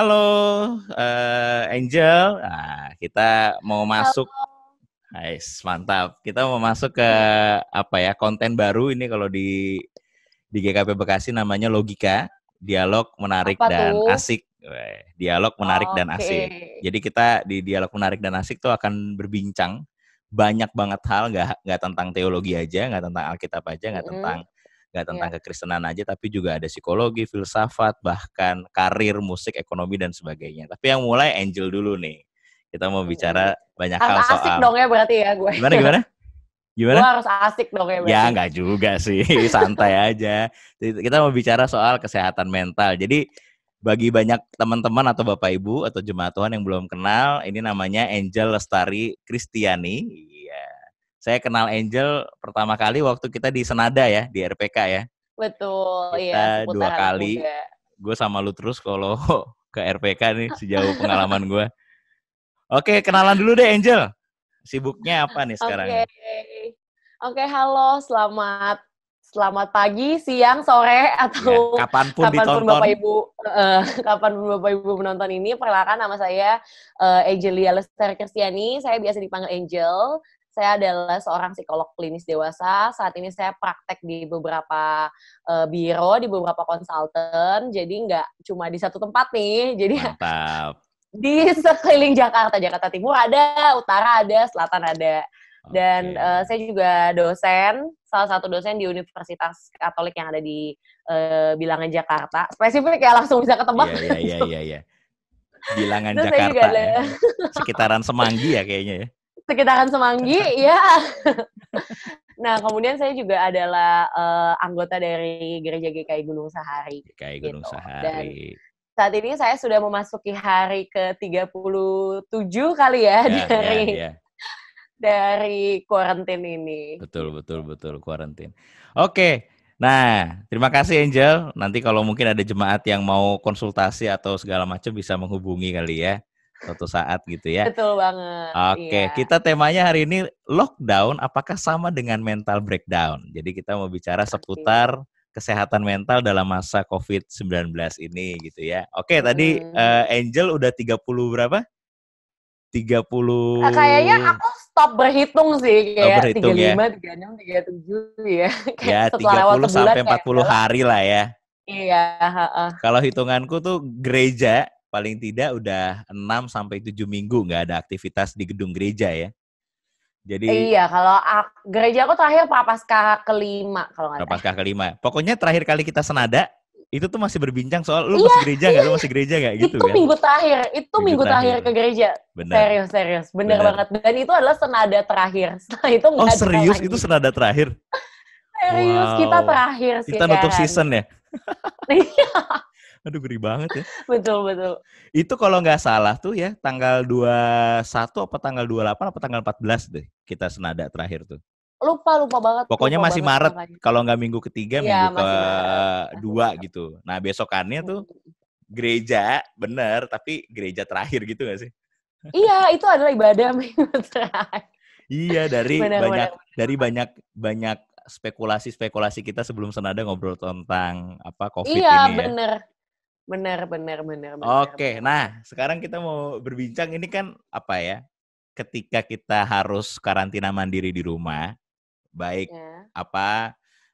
Halo, Angel. Nah, kita mau masuk. Halo. Nice, mantap. Kita mau masuk ke konten baru ini kalau di GKP Bekasi namanya Logika, dialog menarik Apa dan tuh? asik. Dialog menarik dan Oke. asik. Jadi kita di dialog menarik dan asik tuh akan berbincang banyak banget hal, nggak tentang teologi aja, nggak tentang Alkitab aja, Mm-mm. nggak tentang Ya. kekristenan aja, tapi juga ada psikologi, filsafat, bahkan karir, musik, ekonomi dan sebagainya. Tapi yang mulai Angel dulu nih. Kita mau Mm-mm. bicara banyak Harus hal asik soal dong ya berarti ya gue. gimana gimana Gue gimana. harus asik dong ya Ya, berarti. nggak juga sih, santai aja. Kita mau bicara soal kesehatan mental. Jadi, bagi banyak teman-teman atau Bapak Ibu atau jemaat Tuhan yang belum kenal, ini namanya Angel Lestari Kristiani. Iya. Saya kenal Angel pertama kali waktu kita di Senada ya, di RPK ya. Betul, iya Kita dua seputar anak kali, muda. gue sama lu terus kalau ke RPK nih, sejauh pengalaman gue. Oke, kenalan dulu deh Angel. Sibuknya apa nih sekarang Oke. nih? Oke, halo, selamat pagi, siang, sore, Ya, atau kapanpun kapanpun ditonton. Bapak Ibu kapanpun Bapak Ibu menonton ini. Perkenalkan, nama saya Angelia Lestari Kristiani. Saya biasa dipanggil Angel. Saya adalah seorang psikolog klinis dewasa. Saat ini saya praktek di beberapa biro, di beberapa konsultan. Jadi nggak cuma di satu tempat nih. Jadi Mantap. di sekeliling Jakarta. Jakarta Timur ada, Utara ada, Selatan ada. Dan Oke. saya juga dosen, salah satu dosen di Universitas Katolik yang ada di Bilangan Jakarta. Spesifik ya, langsung bisa ketebak. Iya, iya, iya, iya, iya. Bilangan Terus saya juga Jakarta ada ya. Sekitaran Semanggi ya kayaknya ya. sekitaran Semanggi, ya. Nah, kemudian saya juga adalah anggota dari Gereja GKI Gunung Sahari. Kayak Gunung Gitu. Dan Sahari. saat ini saya sudah memasuki hari ke-37 kali ya Ya, ya, dari ya. kuarantin ini. Betul, Gitu. betul, betul. Kuarantin. Oke. Nah, terima kasih Angel. Nanti kalau mungkin ada jemaat yang mau konsultasi atau segala macam bisa menghubungi kali ya. Suatu saat gitu ya. Betul banget, Oke, iya. kita temanya hari ini lockdown apakah sama dengan mental breakdown? Jadi kita mau bicara Oke. seputar kesehatan mental dalam masa COVID-19 ini gitu ya. Oke, tadi Mm-mm. Angel udah 30 berapa? Kayaknya 30 aku stop berhitung sih, kayak berhitung ya. 35, 36, 37 ya. Kayak Ya setelah lewat 30 sebulan sampai kayak 40 udahlah. hari lah ya. Iya, heeh. Kalau hitunganku tuh gereja paling tidak udah 6 sampai 7 minggu nggak ada aktivitas di gedung gereja ya. Jadi Iya, kalau gereja aku terakhir Prapaskah kelima kalau nggak salah. Prapaskah kelima. Pokoknya terakhir kali kita senada itu tuh masih berbincang soal lu Iya, masih gereja nggak, lu masih gereja nggak gitu itu kan? minggu terakhir, itu Minggu minggu terakhir terakhir. ke gereja. Bener, Serius, serius, bener bener. banget. Dan itu adalah senada terakhir. Setelah itu Oh nggak ada serius itu lagi. senada terakhir? Serius, kita Wow. terakhir Kita nutup siaran. season ya? Aduh ngeri banget ya. Betul, betul. Itu kalau nggak salah tuh ya tanggal 21 apa tanggal 28 apa tanggal 14 deh kita senada terakhir tuh. Pokoknya Lupa masih banget Maret, makanya. kalau nggak minggu ketiga, Iya, minggu masih Maret, masih kedua Maret. gitu. Nah besokannya tuh Hmm. gereja, bener, tapi gereja terakhir gitu nggak sih? Iya, itu adalah ibadah minggu terakhir. Iya, Benar-benar. dari banyak banyak spekulasi-spekulasi kita sebelum senada ngobrol tentang COVID Iya, ini ya. benar. Benar, benar, benar, benar, Oke, benar, benar. nah sekarang kita mau berbincang ini kan ketika kita harus karantina mandiri di rumah, baik Ya.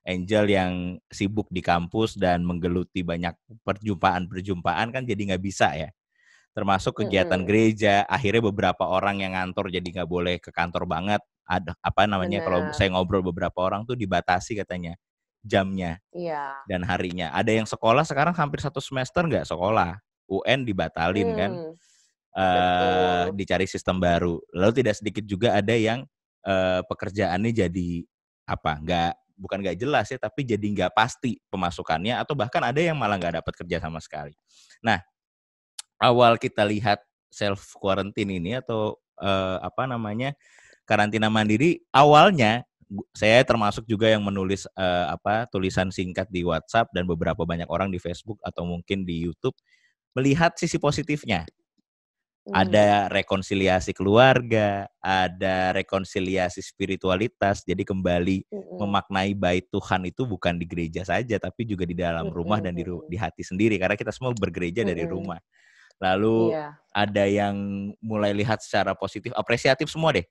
Angel yang sibuk di kampus dan menggeluti banyak perjumpaan-perjumpaan kan jadi nggak bisa ya. Termasuk kegiatan Mm-mm. gereja, akhirnya beberapa orang yang ngantor jadi nggak boleh ke kantor banget. Ada kalau Benar. saya ngobrol beberapa orang tuh dibatasi katanya jamnya Iya. dan harinya. Ada yang sekolah sekarang hampir 1 semester nggak sekolah. UN dibatalin kan, Hmm, betul. dicari sistem baru. Lalu tidak sedikit juga ada yang pekerjaannya jadi bukan nggak jelas ya, tapi jadi nggak pasti pemasukannya atau bahkan ada yang malah nggak dapat kerja sama sekali. Nah, awal kita lihat self quarantine ini atau karantina mandiri, awalnya saya termasuk juga yang menulis tulisan singkat di WhatsApp dan beberapa banyak orang di Facebook atau mungkin di YouTube melihat sisi positifnya. Hmm. Ada rekonsiliasi keluarga, ada rekonsiliasi spiritualitas, jadi kembali Mm-mm. memaknai bait Tuhan itu bukan di gereja saja, tapi juga di dalam rumah dan Mm-mm. di hati sendiri, karena kita semua bergereja dari Mm-mm. rumah. Lalu ada yang mulai lihat secara positif, apresiatif semua deh.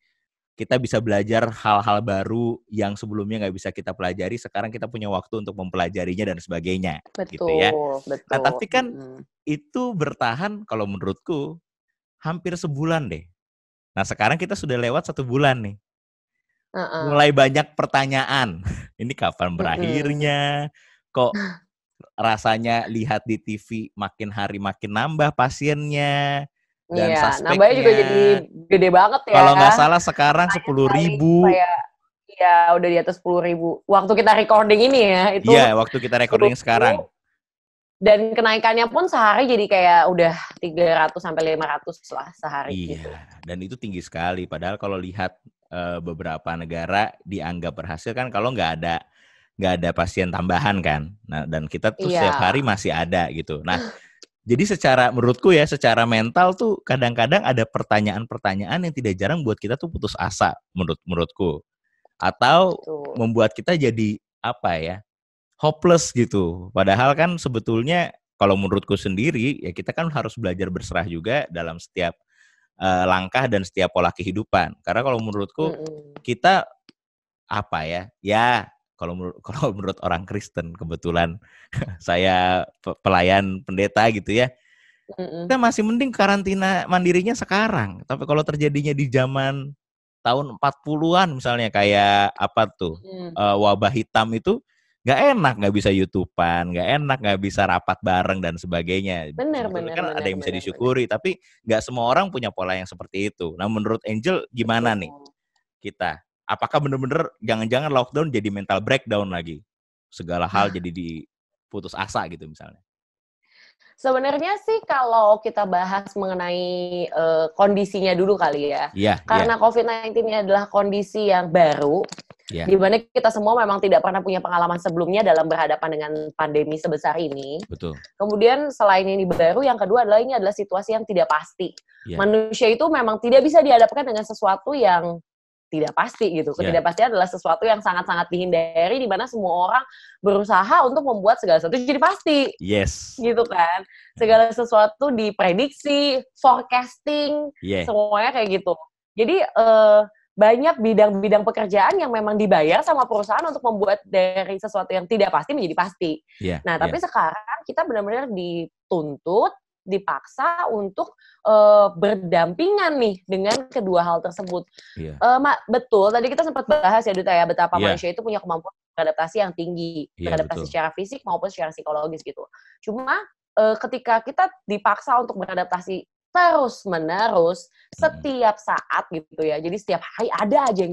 Kita bisa belajar hal-hal baru yang sebelumnya nggak bisa kita pelajari, sekarang kita punya waktu untuk mempelajarinya dan sebagainya. Betul, gitu ya. betul. Nah, tapi kan itu bertahan kalau menurutku hampir sebulan deh. Nah, sekarang kita sudah lewat 1 bulan nih. Mulai banyak pertanyaan. Ini kapan berakhirnya? Kok rasanya lihat di TV makin hari makin nambah pasiennya dan nambahnya juga jadi gede banget ya. Kalau nggak salah sekarang 10.000. Iya, udah di atas 10.000. Waktu kita recording ini ya, itu. Iya, waktu kita recording sekarang. Dan kenaikannya pun sehari jadi kayak udah 300 sampai 500 lah sehari. Iya, gitu. Dan itu tinggi sekali. Padahal kalau lihat beberapa negara dianggap berhasil kan kalau nggak ada pasien tambahan kan. Nah, dan kita tuh setiap hari masih ada gitu. Nah, jadi menurutku ya, secara mental tuh kadang-kadang ada pertanyaan-pertanyaan yang tidak jarang buat kita tuh putus asa menurutku. Atau membuat kita jadi hopeless gitu. Padahal kan sebetulnya kalau menurutku sendiri ya kita kan harus belajar berserah juga dalam setiap langkah dan setiap pola kehidupan. Karena kalau menurutku kita kalau menurut orang Kristen, kebetulan saya pelayan pendeta gitu ya, kita masih mending karantina mandirinya sekarang. Tapi kalau terjadinya di zaman tahun 40-an misalnya kayak wabah hitam itu, nggak enak nggak bisa YouTubean, nggak enak nggak bisa rapat bareng dan sebagainya. Sebetulnya kan ada yang bisa disyukuri, tapi nggak semua orang punya pola yang seperti itu. Nah, menurut Angel gimana nih kita? Apakah benar-benar jangan-jangan lockdown jadi mental breakdown lagi? Segala hal jadi diputus asa gitu misalnya. Sebenarnya sih kalau kita bahas mengenai kondisinya dulu kali ya. Karena COVID-19 ini adalah kondisi yang baru, di mana kita semua memang tidak pernah punya pengalaman sebelumnya dalam berhadapan dengan pandemi sebesar ini. Betul. Kemudian selain ini baru, yang kedua adalah ini adalah situasi yang tidak pasti. Manusia itu memang tidak bisa dihadapkan dengan sesuatu yang tidak pasti gitu. Ketidakpastian adalah sesuatu yang sangat-sangat dihindari, di mana semua orang berusaha untuk membuat segala sesuatu jadi pasti. Yes. Gitu kan. Segala sesuatu diprediksi, forecasting, semuanya kayak gitu. Jadi banyak bidang-bidang pekerjaan yang memang dibayar sama perusahaan untuk membuat dari sesuatu yang tidak pasti menjadi pasti. Nah, tapi sekarang kita benar-benar dituntut, dipaksa untuk berdampingan nih dengan kedua hal tersebut. Betul, tadi kita sempat bahas ya Duta ya, betapa manusia itu punya kemampuan beradaptasi yang tinggi, beradaptasi secara fisik maupun secara psikologis gitu. Cuma ketika kita dipaksa untuk beradaptasi terus-menerus setiap saat gitu ya, jadi setiap hari ada aja yang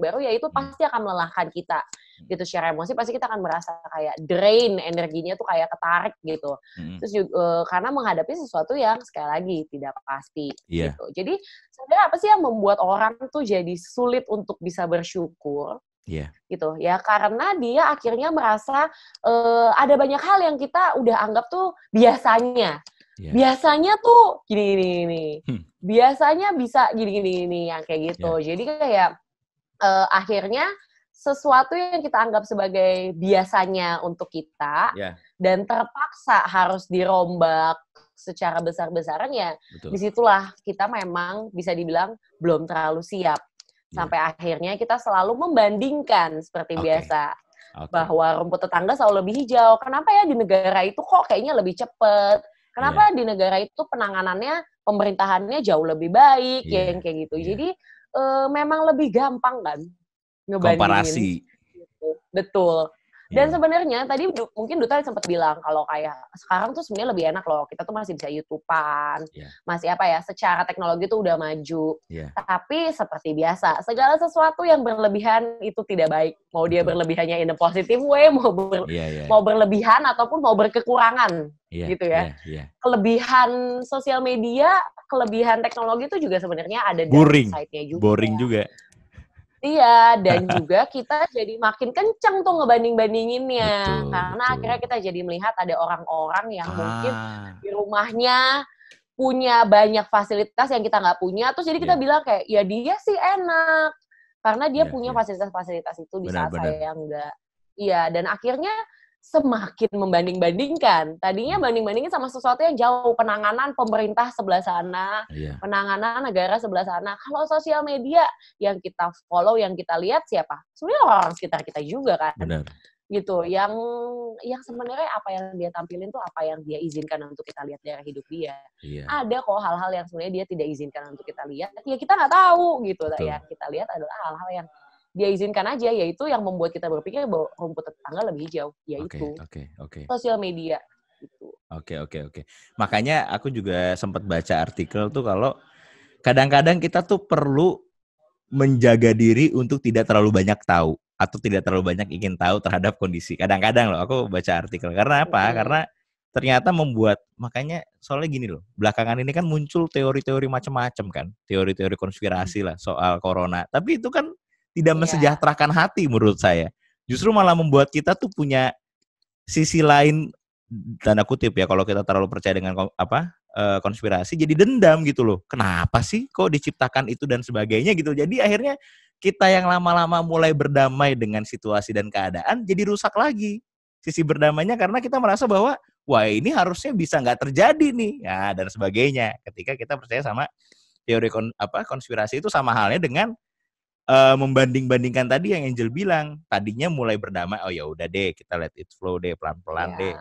baru, ya itu pasti akan melelahkan kita gitu. Secara emosi pasti kita akan merasa kayak drain, energinya tuh kayak ketarik gitu. Terus juga, karena menghadapi sesuatu yang sekali lagi tidak pasti gitu. Jadi sebenarnya apa sih yang membuat orang tuh jadi sulit untuk bisa bersyukur? Gitu ya, karena dia akhirnya merasa ada banyak hal yang kita udah anggap tuh biasanya. Biasanya tuh gini. Biasanya bisa gini yang kayak gitu. Jadi kayak akhirnya sesuatu yang kita anggap sebagai biasanya untuk kita dan terpaksa harus dirombak secara besar-besaran ya, disitulah kita memang bisa dibilang belum terlalu siap. Sampai akhirnya kita selalu membandingkan seperti biasa. Bahwa rumput tetangga selalu lebih hijau. Kenapa ya di negara itu kok kayaknya lebih cepat? Kenapa di negara itu penanganannya, pemerintahannya jauh lebih baik, yang kayak gitu. Jadi memang lebih gampang kan ngebandingin. Komparasi. Gitu. Betul. Dan sebenarnya tadi mungkin Duta sempat bilang kalau kayak sekarang tuh sebenarnya lebih enak loh. Kita tuh masih bisa YouTube-an. Masih secara teknologi tuh udah maju. Tapi seperti biasa, segala sesuatu yang berlebihan itu tidak baik. Mau dia berlebihannya in a positive way, mau berlebihan ataupun mau berkekurangan. Gitu ya. Kelebihan sosial media, kelebihan teknologi itu juga sebenarnya ada downside-nya juga. Boring juga. Iya, dan juga kita jadi makin kenceng tuh ngebanding-bandinginnya. Karena akhirnya kita jadi melihat ada orang-orang yang mungkin di rumahnya punya banyak fasilitas yang kita nggak punya. Terus jadi kita bilang kayak, ya dia sih enak. Karena dia punya fasilitas-fasilitas itu di saat saya nggak. Iya, dan akhirnya semakin membanding-bandingkan. Tadinya banding-bandingin sama sesuatu yang jauh, penanganan pemerintah sebelah sana, penanganan negara sebelah sana. Kalau sosial media yang kita follow, yang kita lihat siapa? Sebenarnya orang sekitar kita juga kan. Benar. Gitu. Yang sebenarnya apa yang dia tampilin tuh apa yang dia izinkan untuk kita lihat dari hidup dia. Ada kok hal-hal yang sebenarnya dia tidak izinkan untuk kita lihat. Ya kita nggak tahu gitu. Ya kita lihat adalah hal-hal yang dia izinkan aja, yaitu yang membuat kita berpikir bahwa rumput tetangga lebih hijau, yaitu sosial media. Gitu. Oke. Makanya aku juga sempat baca artikel tuh kalau kadang-kadang kita tuh perlu menjaga diri untuk tidak terlalu banyak tahu atau tidak terlalu banyak ingin tahu terhadap kondisi. Kadang-kadang loh aku baca artikel. Karena apa? Karena ternyata makanya soalnya gini loh, belakangan ini kan muncul teori-teori macam-macam kan, teori-teori konspirasi lah soal corona. Tapi itu kan tidak mensejahterakan hati menurut saya. Justru malah membuat kita tuh punya sisi lain, tanda kutip ya, kalau kita terlalu percaya dengan konspirasi, jadi dendam gitu loh. Kenapa sih kok diciptakan itu dan sebagainya gitu. Jadi akhirnya kita yang lama-lama mulai berdamai dengan situasi dan keadaan jadi rusak lagi sisi berdamainya, karena kita merasa bahwa wah ini harusnya bisa nggak terjadi nih ya, dan sebagainya. Ketika kita percaya sama teori konspirasi, itu sama halnya dengan membanding-bandingkan tadi yang Angel bilang. Tadinya mulai berdamai, oh ya udah deh kita let it flow deh, pelan-pelan deh.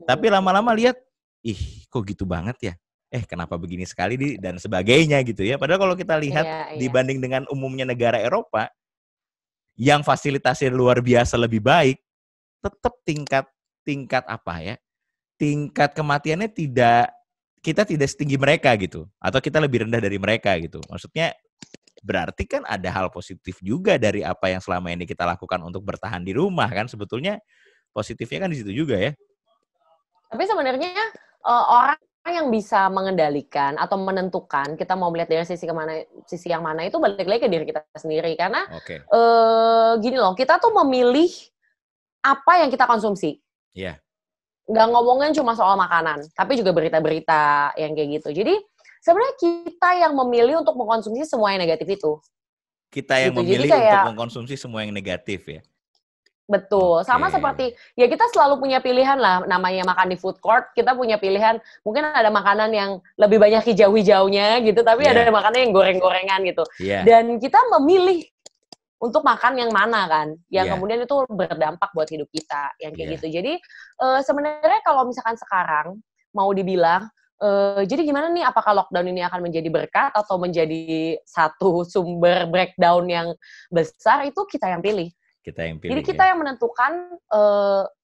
Tapi lama-lama lihat, ih kok gitu banget ya, kenapa begini sekali dan sebagainya gitu ya. Padahal kalau kita lihat dibanding dengan umumnya negara Eropa yang fasilitasnya luar biasa lebih baik, tetap tingkat kematiannya kita tidak setinggi mereka gitu, atau kita lebih rendah dari mereka gitu. Maksudnya berarti kan ada hal positif juga dari apa yang selama ini kita lakukan untuk bertahan di rumah kan. Sebetulnya positifnya kan di situ juga ya. Tapi sebenarnya orang yang bisa mengendalikan atau menentukan kita mau melihat dari sisi yang mana itu balik lagi ke diri kita sendiri. Karena gini loh, kita tuh memilih apa yang kita konsumsi. Nggak ngomongin cuma soal makanan, tapi juga berita-berita yang kayak gitu. Jadi sebenarnya kita yang memilih untuk mengkonsumsi semua yang negatif itu. Kita yang memilih untuk mengkonsumsi semua yang negatif ya? Betul. Sama seperti, ya kita selalu punya pilihan lah, namanya makan di food court, kita punya pilihan, mungkin ada makanan yang lebih banyak hijau-hijaunya gitu, tapi ada makanan yang goreng-gorengan gitu. Dan kita memilih untuk makan yang mana kan, yang kemudian itu berdampak buat hidup kita, yang kayak gitu. Jadi sebenarnya kalau misalkan sekarang mau dibilang, jadi gimana nih, apakah lockdown ini akan menjadi berkat atau menjadi satu sumber breakdown yang besar, itu kita yang pilih. Jadi kita yang menentukan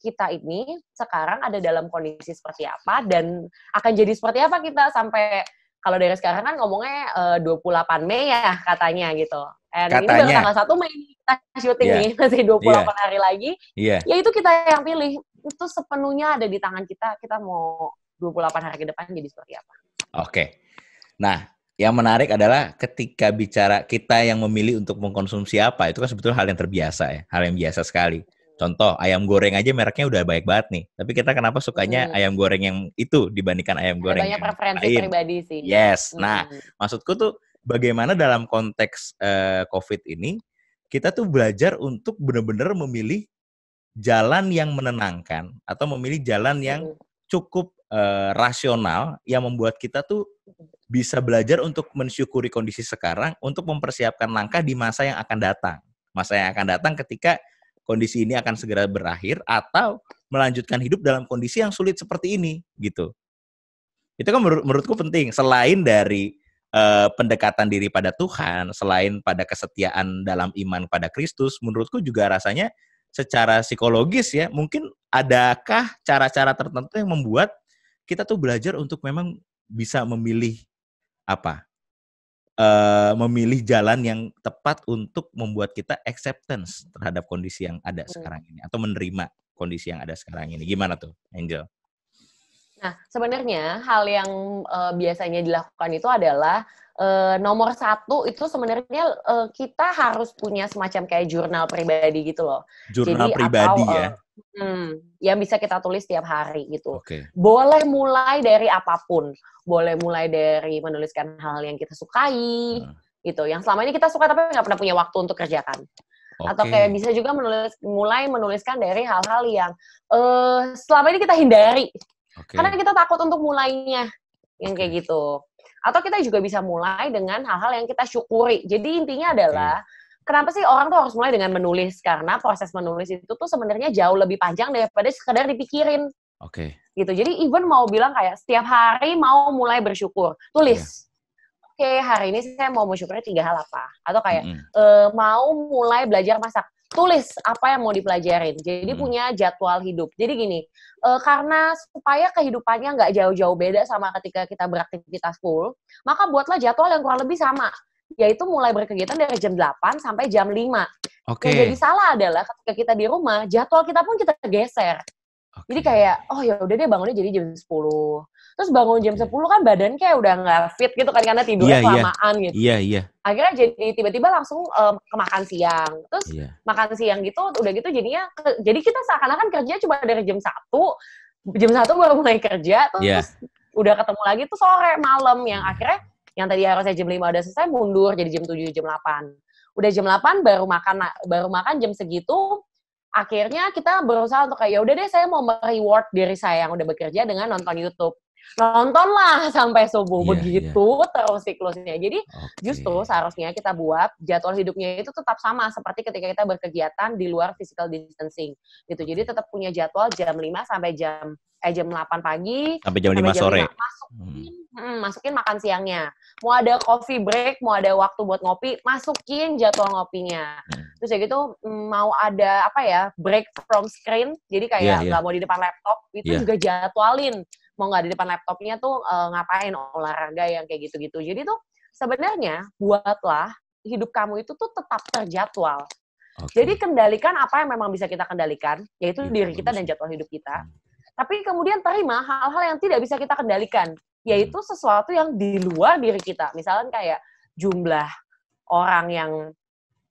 kita ini sekarang ada dalam kondisi seperti apa dan akan jadi seperti apa kita sampai, kalau dari sekarang kan ngomongnya 28 Mei ya katanya gitu. Ini baru tanggal 1 Mei kita syuting nih, masih 28 hari lagi. Ya itu kita yang pilih. Itu sepenuhnya ada di tangan kita mau 28 hari ke depan jadi seperti apa. Oke. Nah, yang menarik adalah ketika bicara kita yang memilih untuk mengkonsumsi apa, itu kan sebetulnya hal yang terbiasa ya, hal yang biasa sekali. Contoh, ayam goreng aja mereknya udah baik banget nih. Tapi kita kenapa sukanya ayam goreng yang itu dibandingkan ayam goreng banyak yang preferensi lain? Pribadi sih. Yes. Nah, maksudku tuh bagaimana dalam konteks COVID ini, kita tuh belajar untuk benar-benar memilih jalan yang menenangkan atau memilih jalan yang cukup rasional yang membuat kita tuh bisa belajar untuk mensyukuri kondisi sekarang untuk mempersiapkan langkah di masa yang akan datang. Masa yang akan datang ketika kondisi ini akan segera berakhir atau melanjutkan hidup dalam kondisi yang sulit seperti ini gitu. Itu kan menurutku penting, selain dari pendekatan diri pada Tuhan, selain pada kesetiaan dalam iman pada Kristus, menurutku juga rasanya secara psikologis ya, mungkin adakah cara-cara tertentu yang membuat kita tuh belajar untuk memang bisa memilih memilih jalan yang tepat untuk membuat kita acceptance terhadap kondisi yang ada sekarang ini atau menerima kondisi yang ada sekarang ini. Gimana tuh, Angel? Nah, sebenarnya hal yang biasanya dilakukan itu adalah nomor satu itu sebenarnya kita harus punya semacam kayak jurnal pribadi gitu loh. Jurnal pribadi ya? Yang bisa kita tulis tiap hari gitu. Boleh mulai dari apapun. Boleh mulai dari menuliskan hal yang kita sukai, gitu. Yang selama ini kita suka tapi nggak pernah punya waktu untuk kerjakan. Atau Oke. kayak bisa juga mulai menuliskan dari hal-hal yang selama ini kita hindari. Oke. Karena kita takut untuk mulainya, yang Oke. kayak gitu. Atau kita juga bisa mulai dengan hal-hal yang kita syukuri. Jadi intinya adalah, kenapa sih orang tuh harus mulai dengan menulis? Karena proses menulis itu tuh sebenarnya jauh lebih panjang daripada sekedar dipikirin. Oke. Gitu. Jadi even mau bilang kayak setiap hari mau mulai bersyukur, Iya. tulis. Oke, hari ini saya mau bersyukurnya 3 hal apa? Atau kayak Mm-mm. mau mulai belajar masak, tulis apa yang mau dipelajarin. Jadi Mm-mm. punya jadwal hidup. Jadi gini, karena supaya kehidupannya nggak jauh-jauh beda sama ketika kita beraktivitas full, maka buatlah jadwal yang kurang lebih sama. Yaitu mulai berkegiatan dari jam 8 sampai jam 5. Yang jadi Oke. salah adalah ketika kita di rumah, jadwal kita pun kita geser. Jadi Oke. kayak, oh ya udah deh bangunnya jadi jam 10. Terus bangun jam Oke. 10 kan badan kayak udah nggak fit gitu kan karena tidurnya Iya, iya. kelamaan gitu. Iya. Akhirnya jadi tiba-tiba langsung ke makan siang. Terus Iya. makan siang gitu, udah gitu jadinya, jadi kita seakan-akan kerja cuma dari jam 1 baru mulai kerja, Iya. terus udah ketemu lagi tuh sore, malam, yang Iya. akhirnya yang tadi harusnya jam 5 udah selesai mundur jadi jam 7, jam 8. Udah jam 8 baru makan jam segitu, akhirnya kita berusaha untuk kayak, ya udah deh saya mau reward diri saya yang udah bekerja dengan nonton YouTube. Nontonlah sampai subuh, Iya, begitu terus siklusnya. Jadi Oke. justru seharusnya kita buat jadwal hidupnya itu tetap sama seperti ketika kita berkegiatan di luar physical distancing gitu. Jadi tetap punya jadwal jam 5 sampai jam 8 pagi Sampai jam 5 sampai jam sore. 5 masukin makan siangnya. Mau ada coffee break, mau ada waktu buat ngopi, masukin jadwal ngopinya. Terus ya gitu, mau ada apa ya, break from screen, jadi kayak nggak mau di depan laptop, itu juga jadwalin. Mau nggak di depan laptopnya tuh ngapain, olahraga yang kayak gitu-gitu. Jadi tuh sebenarnya buatlah hidup kamu itu tuh tetap terjadwal. Jadi kendalikan apa yang memang bisa kita kendalikan, yaitu diri kita dan jadwal hidup kita. Tapi kemudian terima hal-hal yang tidak bisa kita kendalikan, yaitu sesuatu yang di luar diri kita. Misalnya kayak jumlah orang yang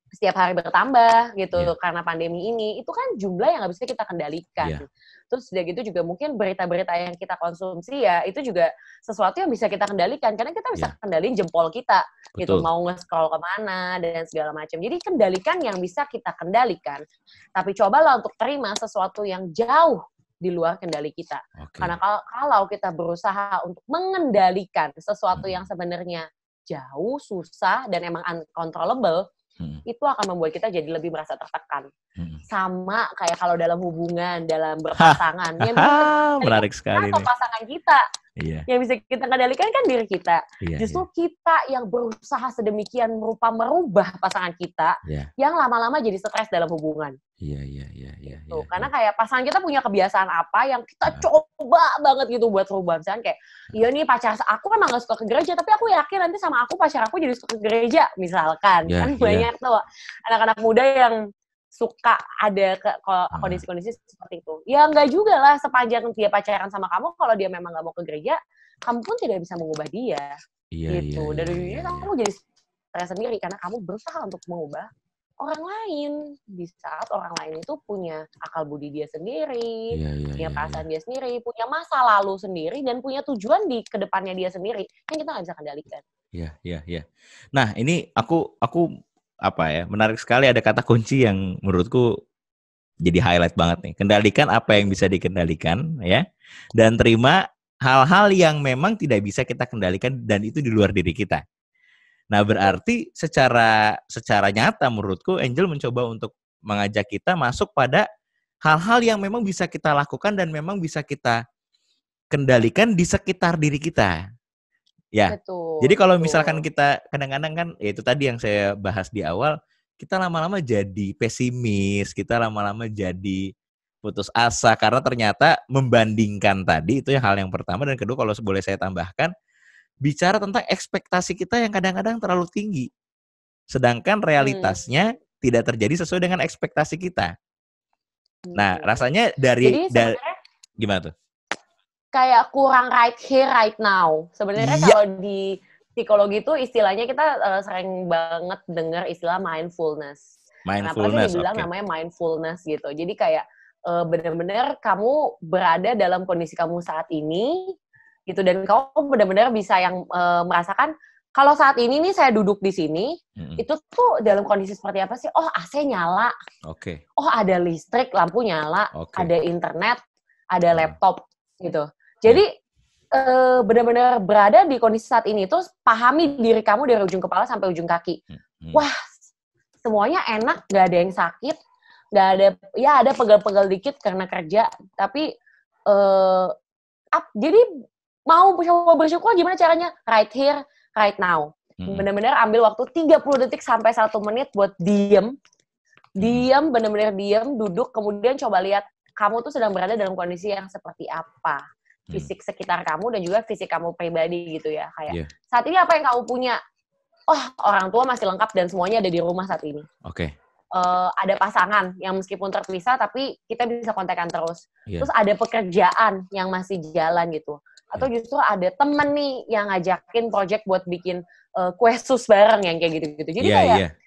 setiap hari bertambah gitu karena pandemi ini, itu kan jumlah yang nggak bisa kita kendalikan. Terus udah gitu juga mungkin berita-berita yang kita konsumsi ya, itu juga sesuatu yang bisa kita kendalikan, karena kita bisa kendaliin jempol kita, gitu, mau nge-scroll kemana, dan segala macam. Jadi kendalikan yang bisa kita kendalikan, tapi cobalah untuk terima sesuatu yang jauh di luar kendali kita. Karena kalau kita berusaha untuk mengendalikan sesuatu yang sebenarnya jauh, susah, dan emang uncontrollable, itu akan membuat kita jadi lebih merasa tertekan. Sama kayak kalau dalam hubungan, dalam berpasangan. Yang bisa menarik sekali atau pasangan kita. Yang bisa kita kendalikan kan diri kita. Justru kita yang berusaha sedemikian rupa merubah pasangan kita, yang lama-lama jadi stres dalam hubungan. Karena kayak pasangan kita punya kebiasaan apa yang kita coba banget gitu buat rubah. Misalnya kayak, iya nih pacar aku emang gak suka ke gereja, tapi aku yakin nanti sama aku pacar aku jadi suka ke gereja, misalkan. Kan banyak tuh anak-anak muda yang suka ada kondisi-kondisi seperti itu. Ya enggak juga lah, sepanjang dia pacaran sama kamu, kalau dia memang gak mau ke gereja, kamu pun tidak bisa mengubah dia. Gitu. Dan ujungnya kamu jadi stres sendiri, karena kamu berusaha untuk mengubah orang lain, di saat orang lain itu punya akal budi dia sendiri, punya perasaan dia sendiri, punya masa lalu sendiri, dan punya tujuan di kedepannya dia sendiri, yang kita nggak bisa kendalikan. Iya. Nah, ini aku apa ya, menarik sekali, ada kata kunci yang menurutku jadi highlight banget nih. Kendalikan apa yang bisa dikendalikan, ya, dan terima hal-hal yang memang tidak bisa kita kendalikan dan itu di luar diri kita. Nah, berarti secara nyata menurutku Angel mencoba untuk mengajak kita masuk pada hal-hal yang memang bisa kita lakukan dan memang bisa kita kendalikan di sekitar diri kita. Ya. Jadi kalau misalkan kita kadang-kadang kan, ya itu tadi yang saya bahas di awal, kita lama-lama jadi pesimis, kita lama-lama jadi putus asa karena ternyata membandingkan tadi, itu hal yang pertama. Dan kedua, kalau boleh saya tambahkan, bicara tentang ekspektasi kita yang kadang-kadang terlalu tinggi. Sedangkan realitasnya tidak terjadi sesuai dengan ekspektasi kita. Nah, rasanya dari gimana tuh? Kayak kurang right here, right now. Sebenarnya kalau di psikologi itu istilahnya kita sering banget dengar istilah mindfulness. Kenapa sih dibilang namanya mindfulness gitu. Jadi kayak benar-benar kamu berada dalam kondisi kamu saat ini, gitu, dan kamu benar-benar bisa yang merasakan kalau saat ini nih saya duduk di sini, itu tuh dalam kondisi seperti apa sih? Oh, AC nyala. Oke. Oh, ada listrik, lampu nyala, Oke. ada internet, ada laptop gitu. Jadi benar-benar berada di kondisi saat ini tuh pahami diri kamu dari ujung kepala sampai ujung kaki. Wah, semuanya enak, nggak ada yang sakit, nggak ada, ya ada pegal-pegal dikit karena kerja, tapi jadi mau coba bersyukur gimana caranya? Right here, right now. Benar-benar ambil waktu 30 detik sampai 1 menit buat diem, benar-benar diem, duduk, kemudian coba lihat kamu tuh sedang berada dalam kondisi yang seperti apa. Fisik sekitar kamu dan juga fisik kamu pribadi gitu ya. Kayak saat ini apa yang kamu punya? Oh, orang tua masih lengkap dan semuanya ada di rumah saat ini. Oke. Ada pasangan yang meskipun terpisah tapi kita bisa kontekan terus. Terus ada pekerjaan yang masih jalan gitu. Atau justru ada temen nih yang ngajakin project buat bikin kue sus bareng yang kayak gitu-gitu. Jadi kayak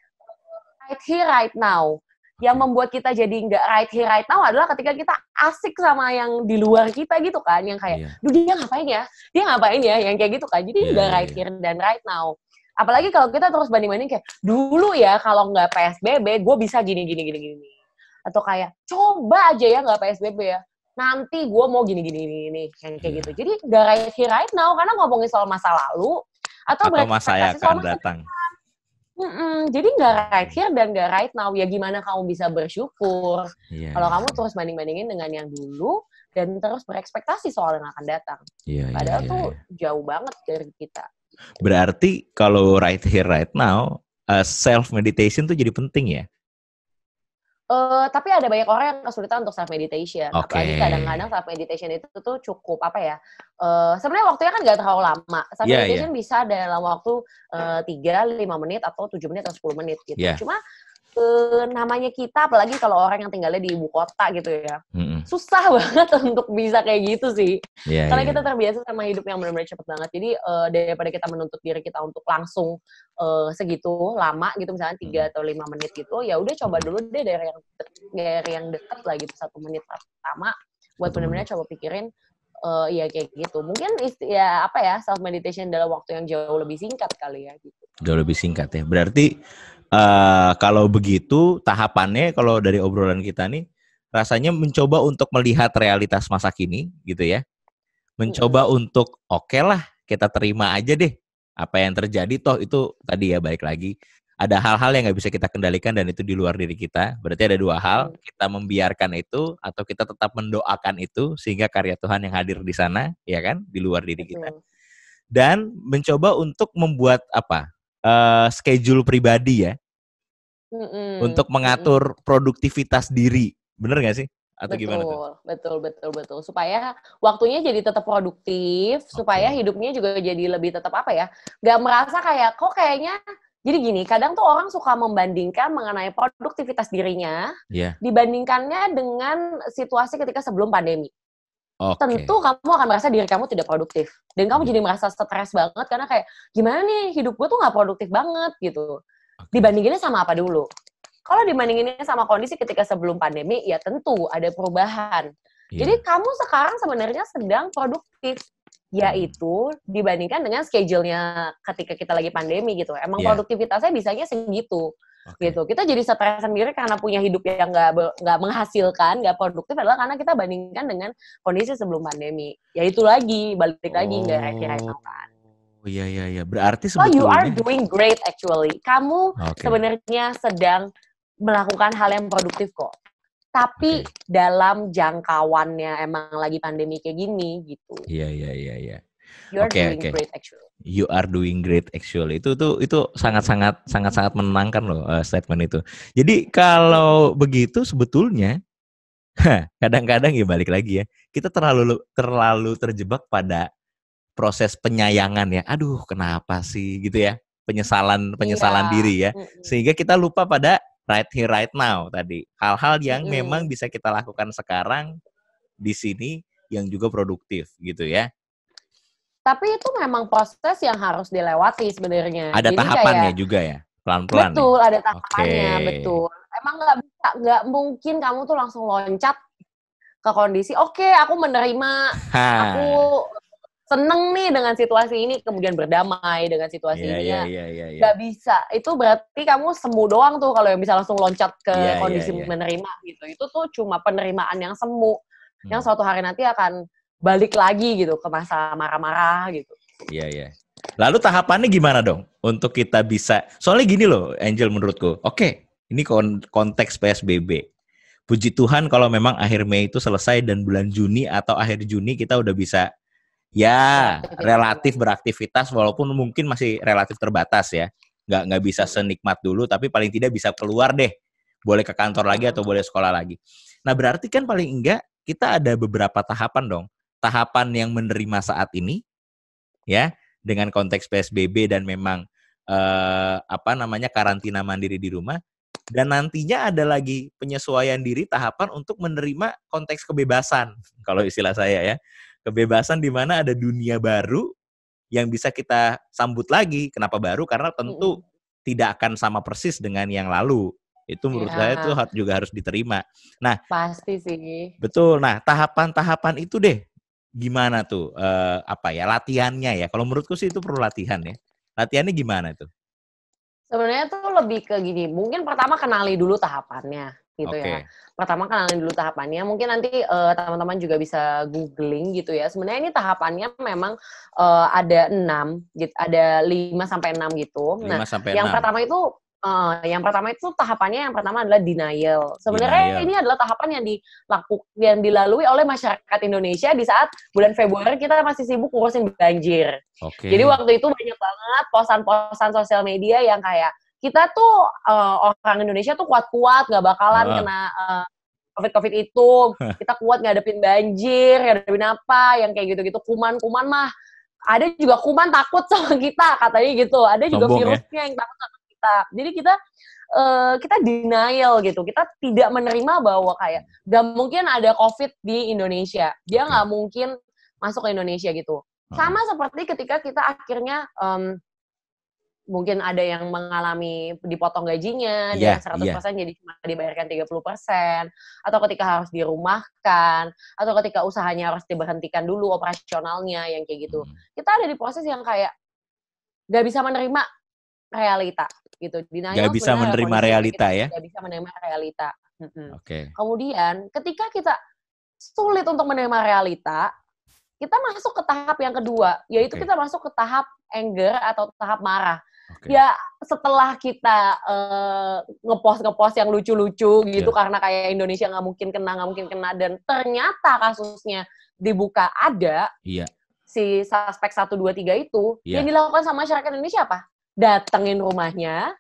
right here, right now. Yang membuat kita jadi nggak right here, right now adalah ketika kita asik sama yang di luar kita gitu kan. Yang kayak, duh dia ngapain ya? Dia ngapain ya? Yang kayak gitu kan. Jadi nggak right here dan right now. Apalagi kalau kita terus banding-banding kayak, dulu ya kalau nggak PSBB, gue bisa gini. Atau kayak, coba aja ya nggak PSBB ya. Nanti gue mau gini. Yang kayak gitu. Jadi nggak right here, right now. Karena ngomongin soal masa lalu. Atau masa yang akan datang. Jadi nggak right here dan nggak right now. Ya gimana kamu bisa bersyukur. Kalau kamu terus banding-bandingin dengan yang dulu. Dan terus berekspektasi soal yang akan datang. Padahal tuh jauh banget dari kita. Berarti kalau right here, right now, self-meditation tuh jadi penting ya? Tapi ada banyak orang yang kesulitan untuk self-meditation. Apalagi kadang-kadang self-meditation itu tuh cukup, apa ya, sebenarnya waktunya kan nggak terlalu lama. Self-meditation bisa dalam waktu 3-5 menit, atau 7 menit, atau 10 menit gitu. Cuma namanya kita, apalagi kalau orang yang tinggalnya di ibu kota gitu ya, susah banget untuk bisa kayak gitu sih. Karena kita terbiasa sama hidup yang benar-benar cepet banget. Jadi daripada kita menuntut diri kita untuk langsung segitu lama gitu, misalnya 3 atau 5 menit gitu, ya udah coba dulu deh dari yang deket lah gitu, 1 menit pertama buat benar-benar coba pikirin ya kayak gitu. Mungkin ya apa ya, self meditation dalam waktu yang jauh lebih singkat kali ya gitu. Jauh lebih singkat ya. Berarti kalau begitu tahapannya, kalau dari obrolan kita nih, rasanya mencoba untuk melihat realitas masa kini gitu ya. Mencoba untuk oke lah, kita terima aja deh apa yang terjadi, toh itu tadi ya, balik lagi ada hal-hal yang nggak bisa kita kendalikan dan itu di luar diri kita. Berarti ada 2 hal, kita membiarkan itu atau kita tetap mendoakan itu sehingga karya Tuhan yang hadir di sana, ya kan, di luar diri kita. Dan mencoba untuk membuat apa? Schedule pribadi ya, untuk mengatur produktivitas diri, bener nggak sih? Atau gimana tuh? Betul. Supaya waktunya jadi tetap produktif, supaya hidupnya juga jadi lebih tetap apa ya? Nggak merasa kayak kok kayaknya. Jadi gini, kadang tuh orang suka membandingkan mengenai produktivitas dirinya dibandingkannya dengan situasi ketika sebelum pandemi. Tentu kamu akan merasa diri kamu tidak produktif. Dan kamu jadi merasa stres banget karena kayak, gimana nih hidup gue tuh gak produktif banget gitu. Dibandinginnya sama apa dulu? Kalau dibandinginnya sama kondisi ketika sebelum pandemi, ya tentu ada perubahan. Jadi kamu sekarang sebenarnya sedang produktif. Yaitu dibandingkan dengan schedule-nya ketika kita lagi pandemi gitu. Emang produktivitasnya bisanya segitu. Gitu. Kita jadi stres sendiri karena punya hidup yang nggak menghasilkan, nggak produktif adalah karena kita bandingkan dengan kondisi sebelum pandemi. Ya itu lagi, balik lagi nggak right now kan. Iya. Berarti sebetulnya you are doing great actually. Kamu sebenarnya sedang melakukan hal yang produktif kok. Tapi dalam jangkauannya emang lagi pandemi kayak gini gitu. Iya. You are doing great actually. You are doing great actually. Itu sangat menenangkan loh statement itu. Jadi kalau begitu sebetulnya kadang-kadang ya balik lagi ya, kita terlalu terjebak pada proses penyayangan ya. Aduh, kenapa sih gitu ya? Penyesalan diri ya. Sehingga kita lupa pada right here right now tadi. Hal-hal yang memang bisa kita lakukan sekarang di sini yang juga produktif gitu ya. Tapi itu memang proses yang harus dilewati sebenarnya. Ada jadi tahapannya kayak, juga ya, pelan-pelan. Betul, ada tahapannya, betul. Emang nggak mungkin kamu tuh langsung loncat ke kondisi. Oke, aku menerima, aku seneng nih dengan situasi ini, kemudian berdamai dengan situasi ini ya. Iya. Gak bisa. Itu berarti kamu semu doang tuh kalau yang bisa langsung loncat ke kondisi Iya. menerima gitu. Itu tuh cuma penerimaan yang semu. Yang suatu hari nanti akan balik lagi gitu ke masa marah-marah gitu. Iya. Lalu tahapannya gimana dong untuk kita bisa, soalnya gini loh Angel menurutku, oke, ini konteks PSBB. Puji Tuhan kalau memang akhir Mei itu selesai dan bulan Juni atau akhir Juni kita udah bisa ya relatif beraktivitas walaupun mungkin masih relatif terbatas ya. Nggak bisa senikmat dulu tapi paling tidak bisa keluar deh. Boleh ke kantor lagi atau boleh sekolah lagi. Nah berarti kan paling enggak kita ada beberapa tahapan dong. Tahapan yang menerima saat ini ya dengan konteks PSBB dan memang karantina mandiri di rumah. Dan nantinya ada lagi penyesuaian diri tahapan untuk menerima konteks kebebasan. Kalau istilah saya ya. Kebebasan di mana ada dunia baru yang bisa kita sambut lagi. Kenapa baru? Karena tentu tidak akan sama persis dengan yang lalu. Itu menurut saya itu juga harus diterima. Nah, pasti sih. Betul. Nah, tahapan-tahapan itu deh. Gimana tuh latihannya ya? Kalau menurutku sih itu perlu latihan ya. Latihannya gimana tuh? Sebenarnya tuh lebih ke gini, mungkin pertama kenali dulu tahapannya gitu ya. Pertama kenali dulu tahapannya, mungkin nanti teman-teman juga bisa googling gitu ya. Sebenarnya ini tahapannya memang ada 6, gitu, ada 5 sampai 6 gitu. 5 Nah, sampai yang 6. yang pertama itu tahapannya yang pertama adalah denial. Sebenarnya ini adalah tahapan yang dilalui oleh masyarakat Indonesia di saat bulan Februari kita masih sibuk ngurusin banjir. Jadi waktu itu banyak banget posan-posan sosial media yang kayak kita tuh orang Indonesia tuh kuat-kuat, nggak bakalan kena COVID itu, kita kuat ngadepin banjir, ngadepin apa, yang kayak gitu-gitu, kuman-kuman mah. Ada juga kuman takut sama kita, katanya gitu. Ada juga virusnya yang takut sama kita. Jadi kita denial gitu. Kita tidak menerima bahwa kayak gak mungkin ada COVID di Indonesia. Dia gak mungkin masuk ke Indonesia gitu. Sama seperti ketika kita akhirnya mungkin ada yang mengalami dipotong gajinya, dari 100% jadi cuma dibayarkan 30%, atau ketika harus dirumahkan, atau ketika usahanya harus diberhentikan dulu operasionalnya, yang kayak gitu. Kita ada di proses yang kayak gak bisa menerima realita gitu. Gak bisa menerima realita ya? Gak bisa menerima realita. Kemudian ketika kita sulit untuk menerima realita, kita masuk ke tahap yang kedua, yaitu kita masuk ke tahap anger atau tahap marah. Ya setelah kita ngepost yang lucu-lucu gitu karena kayak Indonesia nggak mungkin kena dan ternyata kasusnya dibuka ada si suspek 1, 2, 3 itu yang dilakukan sama masyarakat Indonesia apa? Datengin rumahnya,